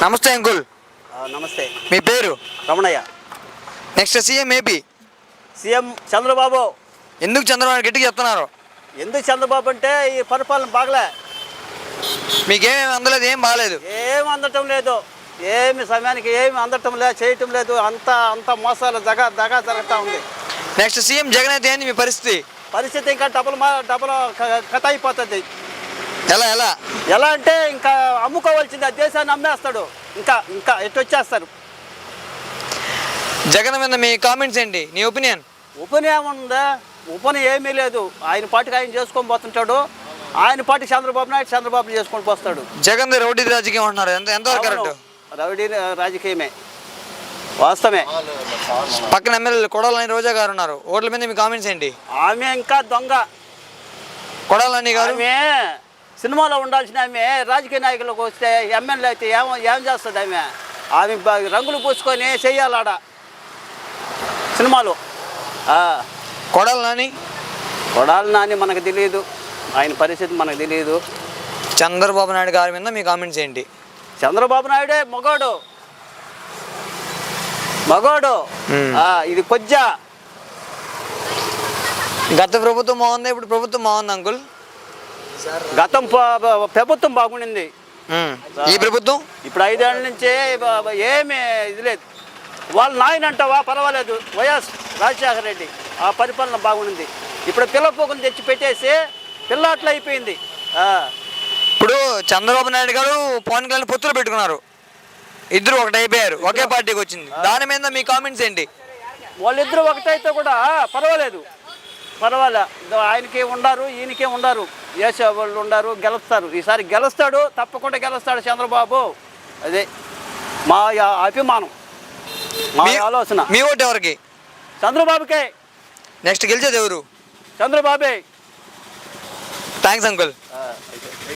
నమస్తే అంకుల్. నమస్తే. మీ పేరు? Ramanayya. Next CM AP CM Chandrababu. ఎందుకు చంద్రబాబు గట్టిగా చెప్తున్నారు? ఎందుకు చంద్రబాబు అంటే ఈ పరిపాలన బాగలే, మీకేమేమి అందలేదు, ఏం బాగాలేదు, ఏమి అందటం లేదు, ఏమి సమయానికి ఏమి అందటం లేదు, చేయటం లేదు, అంత మోసాలు దగా జరుగుతూ ఉంది. నెక్స్ట్ సీఎం జగన్ అయితే ఏంది మీ పరిస్థితి? పరిస్థితి ఇంకా డబుల్ కథ అయిపోతుంది. ఎలా ఎలా ఎలా అంటే ఇంకా అమ్ముకోవాల్సింది, ఆ దేశాన్ని అమ్మేస్తాడు, ఇంకా ఎటు వచ్చేస్తారు. జగన్ మీద మీ కామెంట్స్ ఏంటి, నీ ఒపీనియన్? ఉపనియం ఉందా? ఉపనియం ఏమీ లేదు. ఆయన పాటికి ఆయన చేసుకొని పోతుంటాడు, ఆయన పాటికి చంద్రబాబు చేసుకొని పోస్తాడు. జగన్ రౌడీ రాజకీయం అంటున్నారు, ఎంతవరకు కరెక్ట్? రౌడీ రాజకీయమే, వాస్తవమే. పక్కన ఎమ్మెల్యేలు కొడాలని రోజా గారు ఉన్నారు, ఓట్ల మీద మీ కామెంట్స్ ఏంటి? ఆమె ఇంకా దొంగ. కొడాలని గారు ఆమె సినిమాలో ఉండాల్సిన ఆమె రాజకీయ నాయకులకు వస్తే ఎమ్మెల్యే అయితే ఏం చేస్తుంది? ఆమె రంగులు పూసుకొని చెయ్యాలాడ సినిమాలో. కొడాలని మనకు తెలియదు, ఆయన పరిస్థితి మనకు తెలియదు. చంద్రబాబు నాయుడు గారి మీద మీ కామెంట్స్ ఏంటి? చంద్రబాబు నాయుడే మగోడు. ఇది కొజ్జా. గత ప్రభుత్వం బాగుంది, ఇప్పుడు ప్రభుత్వం బాగుంది అంకుల్? గతం ప్రభుత్వం బాగుండింది. ఈ ప్రభుత్వం ఇప్పుడు 5 ఏళ్ళ నుంచే ఏమీ ఇది లేదు. వాళ్ళ నాయన అంటావా పర్వాలేదు, వైఎస్ రాజశేఖర రెడ్డి, ఆ పరిపాలన బాగుంది. ఇప్పుడు పిల్ల పోకుని తెచ్చి పెట్టేసి పిల్లాట్లు అయిపోయింది. ఇప్పుడు చంద్రబాబు నాయుడు గారు పవన్ కళ్యాణ్ పొత్తులు పెట్టుకున్నారు, ఇద్దరు ఒకటి అయిపోయారు, ఒకే పార్టీకి వచ్చింది. దాని మీద మీ కామెంట్స్ ఏంటి? వాళ్ళిద్దరు ఒకటైతే కూడా పర్వాలేదు. ఆయనకి ఉండారు, ఈయనకే ఉండారు, వేసే వాళ్ళు ఉండారు, గెలుస్తారు. ఈసారి గెలుస్తాడు, తప్పకుండా గెలుస్తాడు చంద్రబాబు. అదే మా అభిమానం, మా ఆలోచన. మీ ఓటు ఎవరికి? చంద్రబాబుకే. నెక్స్ట్ గెలిచేది ఎవరు? చంద్రబాబే. Thanks uncle.